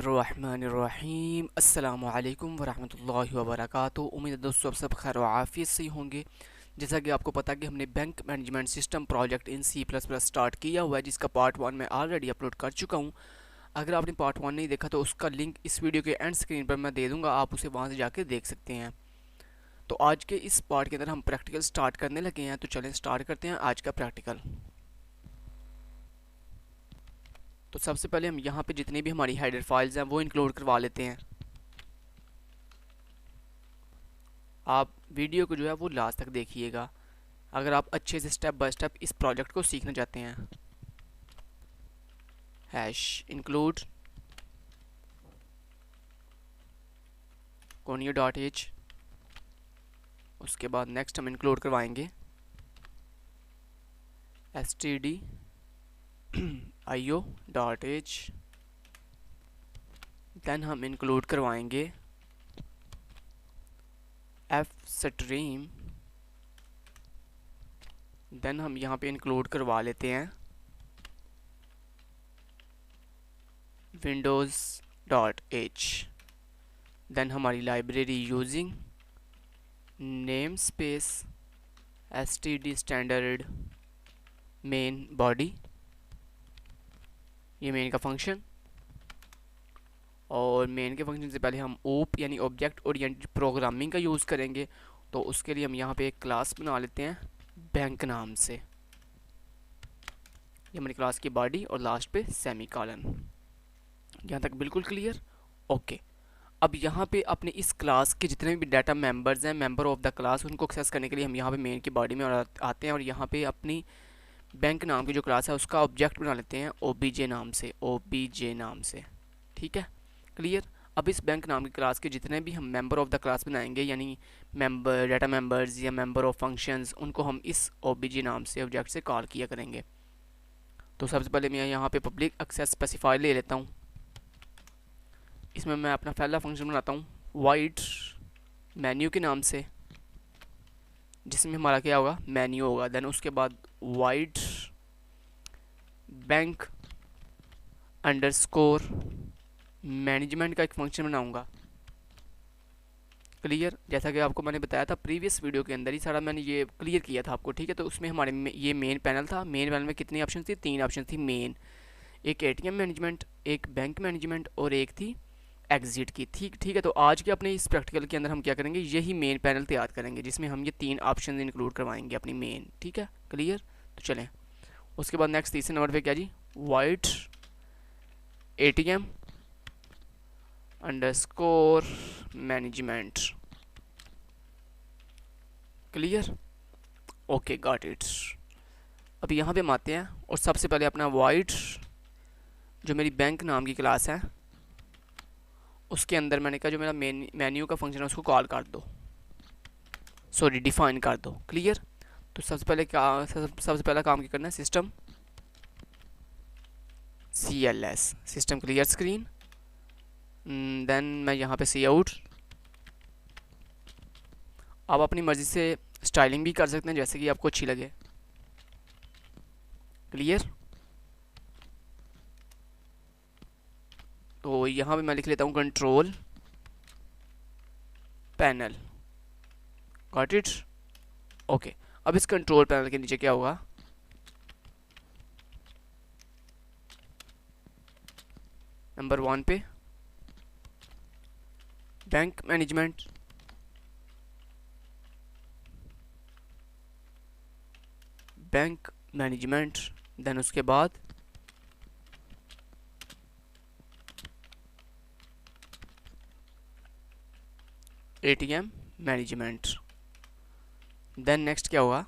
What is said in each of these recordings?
बिस्मिल्लाहिर्रहमानिर्रहीम। अस्सलामुअलैकुम वरहमतुल्लाहि वबरकातुहू। उम्मीद है दोस्तों आप सब खैर व आफियत से ही होंगे। जैसा कि आपको पता है कि हमने bank management system project in C++ start किया हुआ है, जिसका पार्ट 1 मैं ऑलरेडी अपलोड कर चुका हूँ। अगर आपने पार्ट 1 नहीं देखा तो उसका लिंक इस वीडियो के एंड स्क्रीन पर मैं दे दूँगा, आप उसे वहाँ से जाके देख सकते हैं। तो आज के इस पार्ट के अंदर हम प्रैक्टिकल स्टार्ट करने लगे हैं, तो चलें स्टार्ट करते हैं आज का प्रैक्टिकल। तो सबसे पहले हम यहाँ पे जितनी भी हमारी हेडर फाइल्स हैं वो इंक्लूड करवा लेते हैं। आप वीडियो को जो है वो लास्ट तक देखिएगा अगर आप अच्छे से स्टेप बाय स्टेप इस प्रोजेक्ट को सीखना चाहते हैं। हैश इंक्लूड conio.h, उसके बाद नेक्स्ट हम इंक्लूड करवाएंगे stdio.h, देन हम इंक्लूड करवाएंगे fstream, देन हम यहाँ पे इंक्लूड करवा लेते हैं windows.h, देन हमारी library using name space std standard main body, ये मेन का फंक्शन। और मेन के फंक्शन से पहले हम ओप यानी ऑब्जेक्ट ओरिएंटेड प्रोग्रामिंग का यूज़ करेंगे, तो उसके लिए हम यहाँ पे एक क्लास बना लेते हैं बैंक नाम से। ये हमारी क्लास की बॉडी और लास्ट पे सेमी कॉलन। यहाँ तक बिल्कुल क्लियर? ओके। अब यहाँ पे अपने इस क्लास के जितने भी डाटा मेंबर्स हैं, मेंबर ऑफ द क्लास, उनको एक्सेस करने के लिए हम यहाँ पे मेन की बॉडी में आते हैं और यहाँ पे अपनी बैंक नाम की जो क्लास है उसका ऑब्जेक्ट बना लेते हैं obj नाम से। ठीक है, क्लियर? अब इस बैंक नाम की क्लास के जितने भी हम मेंबर ऑफ द क्लास बनाएंगे, यानी मेंबर डाटा मेंबर्स या मेंबर ऑफ फंक्शंस, उनको हम इस obj नाम से ऑब्जेक्ट से कॉल किया करेंगे। तो सबसे पहले मैं यहाँ पे पब्लिक एक्सेस स्पेसिफायर ले लेता हूँ। इसमें मैं अपना पहला फंक्शन बनाता हूँ वाइड मेन्यू के नाम से, जिसमें हमारा क्या होगा, मेन्यू होगा। देन उसके बाद वाइड बैंक अंडरस्कोर मैनेजमेंट का एक फंक्शन बनाऊंगा। क्लियर? जैसा कि आपको मैंने बताया था प्रीवियस वीडियो के अंदर ही सारा मैंने ये क्लियर किया था आपको। ठीक है, तो उसमें हमारे ये मेन पैनल था। मेन पैनल में कितनी ऑप्शन थी? 3 ऑप्शन थी मेन, एक ATM मैनेजमेंट, एक बैंक मैनेजमेंट और एक थी एग्जिट की। ठीक है, तो आज के अपने इस प्रैक्टिकल के अंदर हम क्या करेंगे, यही मेन पैनल तैयार करेंगे जिसमें हम ये 3 ऑप्शन इंक्लूड करवाएंगे अपनी मेन। ठीक है, क्लियर? तो चलें उसके बाद नेक्स्ट तीसरे नंबर पे क्या जी, void ATM underscore management. Clear? Okay, got it. अब यहाँ पे हम आते हैं और सबसे पहले अपना वाइड जो मेरी बैंक नाम की क्लास है उसके अंदर मैंने कहा जो मेरा मेन्यू का फंक्शन है उसको कॉल कर दो, सॉरी डिफाइन कर दो। क्लियर? तो सबसे पहला काम क्या करना है, system CLS, system clear screen. Then मैं यहाँ पे सी आउट। आप अपनी मर्ज़ी से स्टाइलिंग भी कर सकते हैं जैसे कि आपको अच्छी लगे। क्लियर? तो यहाँ पे मैं लिख लेता हूँ control panel. Got it? Okay. अब इस कंट्रोल पैनल के नीचे क्या होगा, नंबर 1 पे बैंक मैनेजमेंट, देन उसके बाद ATM मैनेजमेंट। देन नेक्स्ट क्या होगा,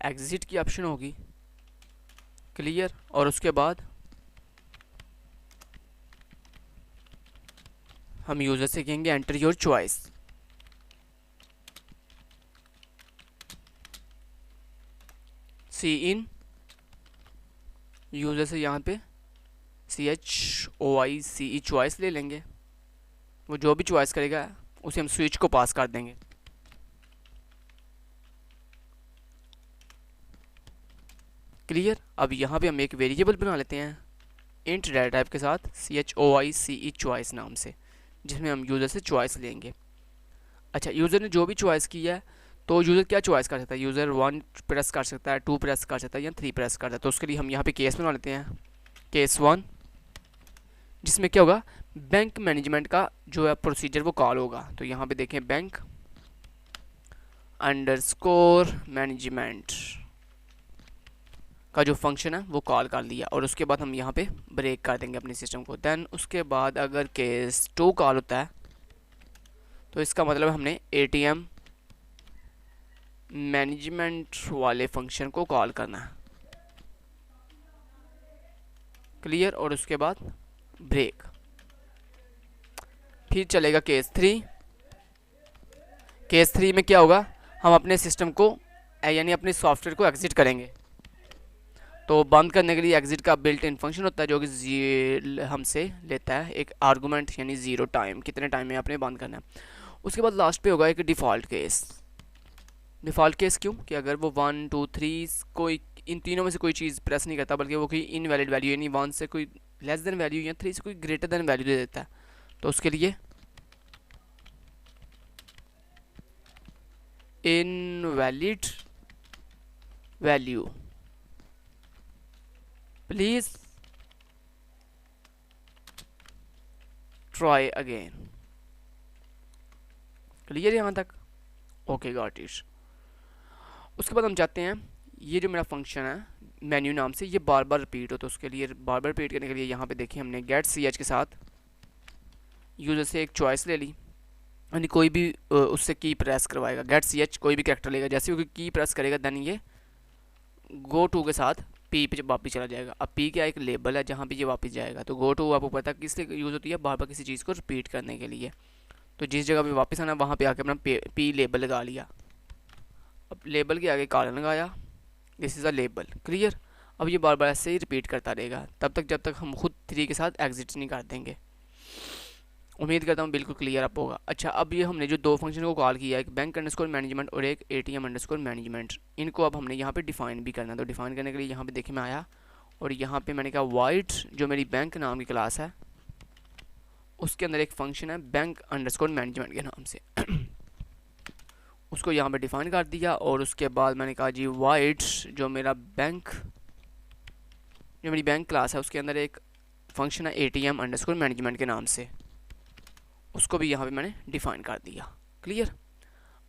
एग्जिट की ऑप्शन होगी। क्लियर? और उसके बाद हम यूजर से कहेंगे enter your choice. Cin, user से यहाँ पे CHOICE चॉइस ले लेंगे। वो जो भी चॉइस करेगा उसे हम स्विच को पास कर देंगे। क्लियर। अब यहाँ पे हम एक वेरिएबल बना लेते हैं इंट डाटा टाइप के साथ CHOICE चॉइस नाम से, जिसमें हम यूज़र से चॉइस लेंगे। अच्छा, यूज़र ने जो भी चॉइस किया है तो यूज़र क्या चॉइस कर सकता है, यूज़र 1 प्रेस कर सकता है, 2 प्रेस कर सकता है या 3 प्रेस कर सकता है। तो उसके लिए हम यहाँ पे केस बना लेते हैं, केस 1, जिसमें क्या होगा, बैंक मैनेजमेंट का जो है प्रोसीजर वो कॉल होगा। तो यहाँ पे देखें बैंक अंडरस्कोर मैनेजमेंट का जो फंक्शन है वो कॉल कर लिया, और उसके बाद हम यहाँ पे ब्रेक कर देंगे अपने सिस्टम को। देन उसके बाद अगर केस 2 कॉल होता है तो इसका मतलब हमने ATM मैनेजमेंट वाले फंक्शन को कॉल करना है। क्लियर। और उसके बाद ब्रेक। फिर चलेगा केस 3। केस 3 में क्या होगा, हम अपने सिस्टम को यानी अपने सॉफ्टवेयर को एग्जिट करेंगे। तो बंद करने के लिए एग्जिट का बिल्ट इन फंक्शन होता है जो कि हमसे लेता है एक आर्गूमेंट यानी 0 टाइम, कितने टाइम में आपने बंद करना है। उसके बाद लास्ट पे होगा एक डिफ़ॉल्ट केस। डिफ़ॉल्ट केस क्यों, कि अगर वो 1 2 3 कोई इन तीनों में से कोई चीज़ प्रेस नहीं करता, बल्कि वो कोई इनवैलिड वैल्यू यानी 1 से कोई लेस देन वैल्यू या 3 से कोई ग्रेटर देन वैल्यू दे देता है, तो उसके लिए invalid value please try again. Clear यहाँ तक, ओके गॉट इट। उसके बाद हम चाहते हैं ये जो मेरा फंक्शन है मेन्यू नाम से ये बार बार रिपीट हो, तो उसके लिए बार बार रिपीट करने के लिए यहाँ पे देखिए हमने गेट CH के साथ यूज़र से एक चॉइस ले ली, यानी कोई भी उससे की प्रेस करवाएगा। गेट CH कोई भी कैरेक्टर लेगा, जैसे वो की प्रेस करेगा देन ये गो टू के साथ P पे वापस चला जाएगा। अब P क्या एक लेबल है जहाँ पे ये वापस जाएगा, तो गो टू आपको पता है किस लिए यूज़ होती है, बार बार किसी चीज़ को रिपीट करने के लिए। तो जिस जगह पे वापस आना वहाँ पे आके अपना P लेबल लगा लिया। अब लेबल के आगे कॉलन लगाया, this is a label. Clear. अब ये बार बार ऐसे ही रिपीट करता रहेगा तब तक जब तक हम खुद 3 के साथ एग्जिट नहीं कर देंगे। उम्मीद करता हूँ बिल्कुल क्लियर अप होगा। अच्छा, अब ये हमने जो दो फंक्शन को कॉल किया, एक बैंक अंडरस्कोर मैनेजमेंट और एक ATM अंडरस्कोर मैनेजमेंट, इनको अब हमने यहाँ पे डिफाइन भी करना है। तो डिफाइन करने के लिए यहाँ पे देखिए मैं आया और यहाँ पे मैंने कहा वाइट जो मेरी बैंक नाम की क्लास है उसके अंदर एक फंक्शन है बैंक अंडरस्कोर मैनेजमेंट के नाम से उसको यहाँ पे डिफाइन कर दिया। और उसके बाद मैंने कहा जी वाइट जो मेरी बैंक क्लास है उसके अंदर एक फंक्शन है ATM अंडरस्कोर मैनेजमेंट के नाम से, उसको भी यहाँ पे मैंने डिफाइन कर दिया। क्लियर।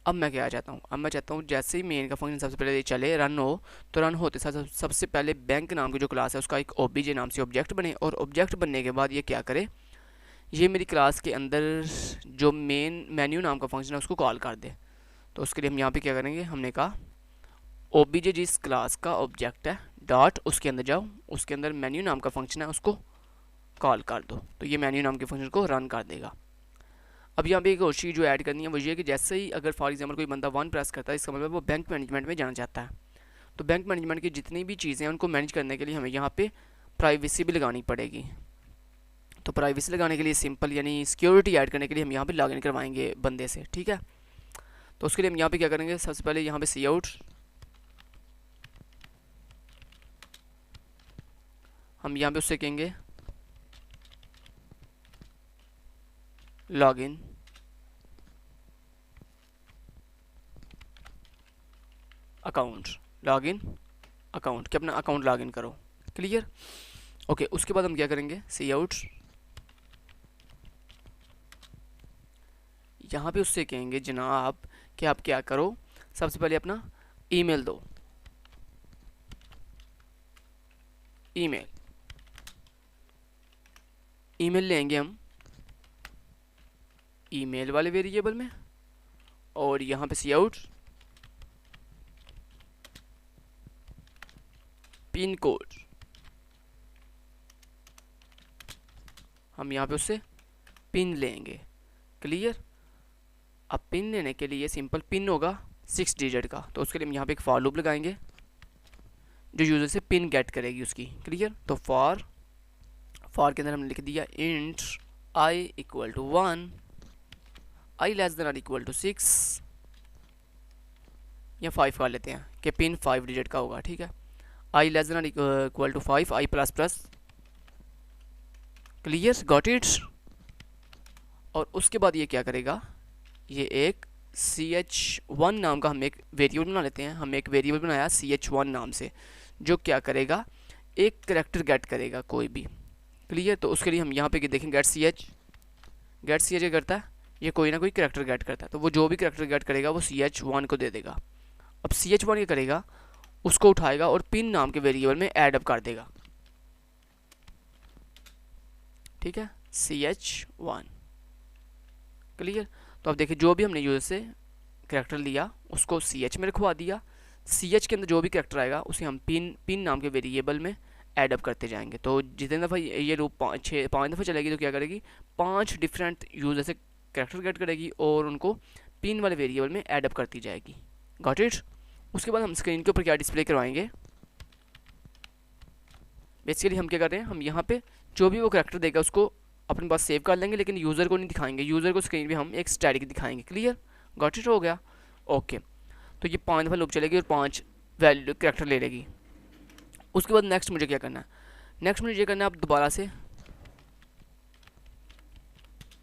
अब मैं क्या चाहता हूँ, अब मैं चाहता हूँ जैसे ही मेन का फंक्शन सबसे पहले चले रन हो, तो रन होते साथ सबसे पहले बैंक नाम की जो क्लास है उसका एक OBJ नाम से ऑब्जेक्ट बने, और ऑब्जेक्ट बनने के बाद ये क्या करे, ये मेरी क्लास के अंदर जो मेन मेन्यू नाम का फंक्शन है उसको कॉल कर दे। तो उसके लिए हम यहाँ पे क्या करेंगे, हमने कहा OBJ जिस क्लास का ऑब्जेक्ट है डॉट उसके अंदर जाओ, उसके अंदर मेन्यू नाम का फंक्शन है उसको कॉल कर दो, तो ये मेन्यू नाम के फंक्शन को रन कर देगा। अब यहाँ पे एक और चीज़ जो ऐड करनी है वो ये कि जैसे ही अगर फॉर एग्जांपल कोई बंदा 1 प्रेस करता है इसका मतलब वो बैंक मैनेजमेंट में जाना चाहता है, तो बैंक मैनेजमेंट की जितनी भी चीज़ें हैं उनको मैनेज करने के लिए हमें यहाँ पे प्राइवेसी भी लगानी पड़ेगी। तो प्राइवेसी लगाने के लिए सिंपल यानी सिक्योरिटी ऐड करने के लिए हम यहाँ पे लॉगिन करवाएंगे बंदे से। ठीक है, तो उसके लिए हम यहाँ पे क्या करेंगे, सबसे पहले यहाँ पे सी आउट हम यहाँ पे उससे कहेंगे लॉगिन अकाउंट, लॉगिन अकाउंट कि अपना अकाउंट लॉगिन करो। क्लियर। ओके, उसके बाद हम क्या करेंगे, सी आउट यहाँ पे उससे कहेंगे जनाब कि आप क्या करो, सबसे पहले अपना ईमेल दो, ईमेल लेंगे हम ईमेल वाले वेरिएबल में, और यहाँ पे सी आउट पिन कोड हम यहाँ पे उससे पिन लेंगे। क्लियर। अब पिन लेने के लिए सिंपल पिन होगा 6 डिजिट का, तो उसके लिए हम यहाँ पे एक फॉर लूप लगाएंगे जो यूज़र से पिन गेट करेगी उसकी। क्लियर। तो फॉर के अंदर हमने लिख दिया int I equal to 1, I less than और इक्वल टू 6 या 5 कर लेते हैं कि पिन 5 डिजिट का होगा। ठीक है। I less than equal to 5, I plus plus. Clear, got it. और उसके बाद ये क्या करेगा, ये एक ch1 नाम का हम एक वेरिएबल बना लेते हैं। हम एक वेरिएबल बनाया ch1 नाम से, जो क्या करेगा, एक करेक्टर गेट करेगा कोई भी। क्लियर, तो उसके लिए हम यहाँ पे देखें गेट ch क्या करता है, ये कोई ना कोई करेक्टर गेट करता है। तो वो जो भी करेक्टर गेट करेगा वो ch1 को दे देगा। अब ch1 क्या करेगा, उसको उठाएगा और पिन नाम के वेरिएबल में ऐड अप कर देगा। ठीक है, ch1। क्लियर, तो अब देखिए जो भी हमने यूजर से करेक्टर लिया उसको ch में रखवा दिया। ch के अंदर जो भी करेक्टर आएगा उसे हम पिन नाम के वेरिएबल में ऐड अप करते जाएंगे। तो जितने दफ़ा ये लूप 5 दफ़ा चलेगी तो क्या करेगी, 5 डिफरेंट यूजर से करेक्टर गेट करेगी और उनको पिन वाले वेरिएबल में ऐड अप करती जाएगी। Got it. उसके बाद हम स्क्रीन के ऊपर क्या डिस्प्ले करवाएंगे, बेसिकली हम क्या कर रहे हैं, हम यहाँ पे जो भी वो करेक्टर देगा उसको अपने पास सेव कर लेंगे, लेकिन यूज़र को नहीं दिखाएंगे। यूज़र को स्क्रीन पे हम एक स्टैटिक दिखाएंगे। क्लियर, गॉट इट, हो गया। ओके, तो ये 5 दफ़ा लूप चलेगी और 5 वैल्यू करेक्टर ले लेगी। उसके बाद नेक्स्ट मुझे क्या करना है, नेक्स्ट मुझे ये करना है, अब दोबारा से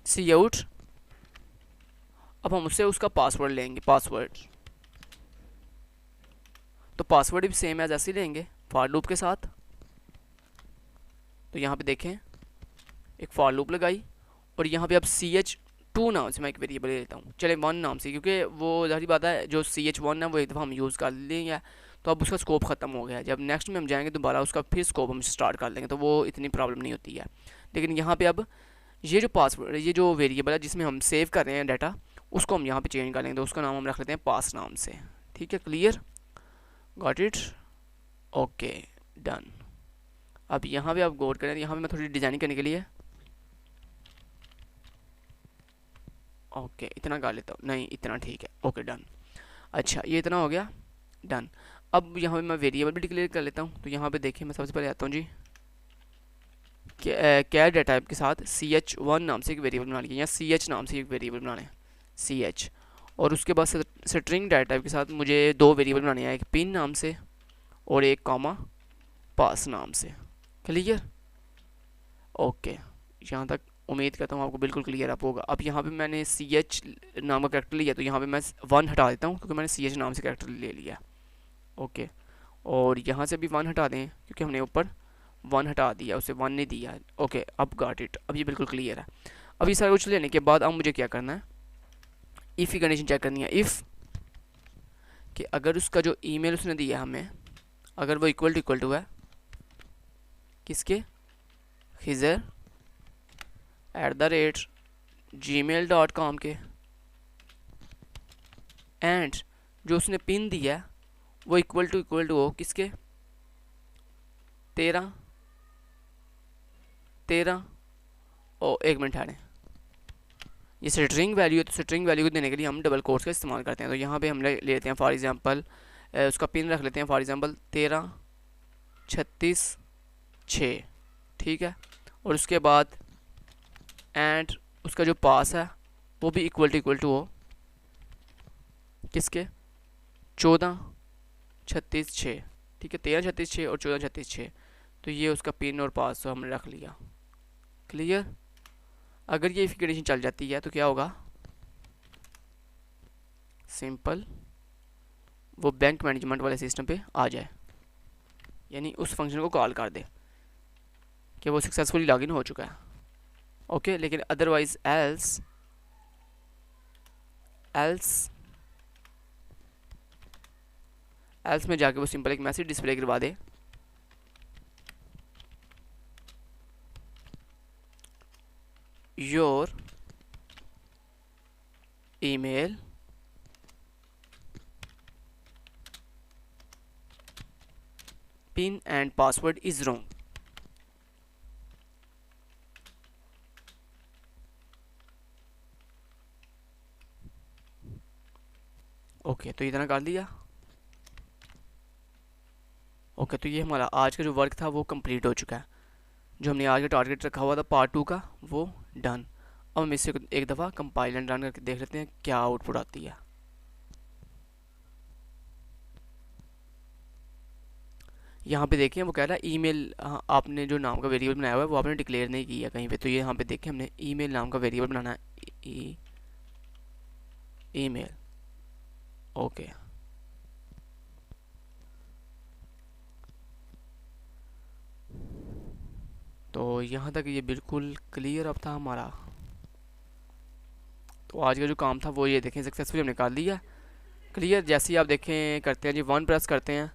सी आउट। अब हम उससे उसका पासवर्ड लेंगे, पासवर्ड। तो पासवर्ड भी सेम एज ऐसे ही लेंगे फॉर लूप के साथ। तो यहाँ पे देखें एक फॉर लूप लगाई और यहाँ पे अब ch2 नाम से मैं एक वेरिएबल ले लेता हूँ, चले 1 नाम से, क्योंकि वो जाहिर बात है जो ch1 है वो एक दफ़ा हम यूज़ कर लेंगे तो अब उसका स्कोप ख़त्म हो गया है। जब नेक्स्ट में हम जाएंगे दोबारा उसका फिर स्कोप हम स्टार्ट कर लेंगे, तो वो इतनी प्रॉब्लम नहीं होती है। लेकिन यहाँ पे अब ये जो पासवर्ड, ये जो वेरिएबल है जिसमें हम सेव कर रहे हैं डाटा, उसको हम यहाँ पे चेंज कर लेंगे। तो उसका नाम हम रख लेते हैं पास नाम से। ठीक है, clear, got it, okay, done. अब यहाँ पे आप गौर करें, यहाँ पे मैं थोड़ी डिज़ाइनिंग करने के लिए ओके इतना कर लेता हूँ, नहीं इतना ठीक है, ओके डन। अच्छा ये इतना हो गया, डन। अब यहाँ पे मैं वेरिएबल भी डिक्लेयर कर लेता हूँ। तो यहाँ पे देखिए मैं सबसे पहले आता हूँ जी, कैर डेटा टाइप के साथ ch1 नाम से एक वेरिएबल बना लिया, या ch नाम से एक वेरिएबल बनाना है, ch। और उसके बाद स्ट्रिंग डेटा टाइप के साथ मुझे 2 वेरिएबल बनाने हैं, एक पिन नाम से और एक कॉमा पास नाम से। क्लियर, ओके, यहाँ तक उम्मीद करता हूँ आपको बिल्कुल क्लियर अप होगा। अब यहाँ पे मैंने ch नाम का करेक्टर लिया, तो यहाँ पे मैं 1 हटा देता हूँ क्योंकि मैंने ch नाम से करेक्टर ले लिया। ओके, और यहाँ से भी 1 हटा दें क्योंकि हमने ऊपर 1 हटा दिया, उसे 1 नहीं दिया। ओके, अब गॉट इट, अब ये बिल्कुल क्लियर है। अब ये सारा कुछ लेने के बाद अब मुझे क्या करना है, इफ़ की कंडीशन चेक करनी है। इफ़ कि अगर उसका जो ईमेल उसने दिया हमें, अगर वो इक्वल टू है किसके, khizr@gmail.com के, एंड जो उसने पिन दिया है वो इक्वल टू हो किसके, 13 और 1 मिनट हारें, ये स्ट्रिंग वैल्यू है। तो स्ट्रिंग वैल्यू को देने के लिए हम डबल कोट्स का इस्तेमाल करते हैं। तो यहाँ पे हम ले लेते हैं फॉर एग्जांपल, उसका पिन रख लेते हैं फॉर एग्जांपल 1336, ठीक है। और उसके बाद एंड उसका जो पास है वो भी इक्वल टू हो किसके, 1436, ठीक है, 1336 और 1436। तो ये उसका पिन और पास तो हमने रख लिया। क्लियर, अगर ये कंडीशन चल जाती है तो क्या होगा, सिंपल वो बैंक मैनेजमेंट वाले सिस्टम पे आ जाए, यानी उस फंक्शन को कॉल कर दे कि वो सक्सेसफुली लॉगिन हो चुका है। ओके, लेकिन अदरवाइज एल्स में जाके वो सिंपल एक मैसेज डिस्प्ले करवा दे, your email pin and password is wrong. Okay, तो इतना कर दिया। ओके, तो ये हमारा आज का जो वर्क था वो कंप्लीट हो चुका है। जो हमने आज का टारगेट रखा हुआ था पार्ट 2 का, वो डन। अब हम इससे एक दफ़ा कंपाइल एंड रन करके देख लेते हैं क्या आउटपुट आती है। यहाँ पे देखें वो कह रहा है ईमेल, आपने जो नाम का वेरिएबल बनाया हुआ है वो आपने डिक्लेयर नहीं किया कहीं पे, तो ये यहाँ पे देखें हमने ईमेल नाम का वेरिएबल बनाना है, ईमेल। ओके, तो यहाँ तक ये बिल्कुल क्लियर अब था हमारा। तो आज का जो काम था वो ये देखें सक्सेसफुली हमने कर लिया क्लियर। जैसे ही आप देखें करते हैं जी 1 प्रेस करते हैं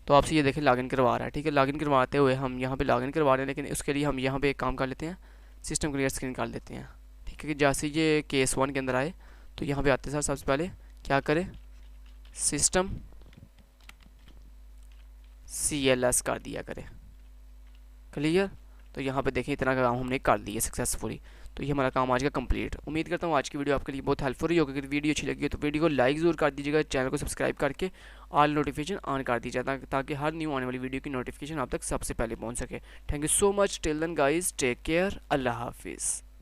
तो आपसे ये देखें लॉगिन करवा रहा है, ठीक है। लॉगिन करवाते हुए हम यहाँ पे लॉगिन करवा रहे हैं, लेकिन उसके लिए हम यहाँ पे एक काम कर लेते हैं, सिस्टम क्लियर स्क्रीन कर लेते हैं, ठीक है। कि जैसे ये केस 1 के अंदर आए तो यहाँ पे आते सर सबसे पहले क्या करें, सिस्टम CLS कर दिया करें क्लियर। तो यहाँ पे देखें इतना का काम हमने कर लिया सक्सेसफुली। तो ये हमारा काम आज का कंप्लीट। उम्मीद करता हूँ आज की वीडियो आपके लिए बहुत हेल्पफुल रही होगी। अगर वीडियो अच्छी लगी है तो वीडियो को लाइक ज़रूर कर दीजिएगा, चैनल को सब्सक्राइब करके ऑल नोटिफिकेशन ऑन कर दीजिएगा ताकि हर न्यू आने वाली वीडियो की नोटिफिकेशन आप तक सबसे पहले पहुँच सके। Thank you so much, till then guys, take care, अल्लाह हाफिज़।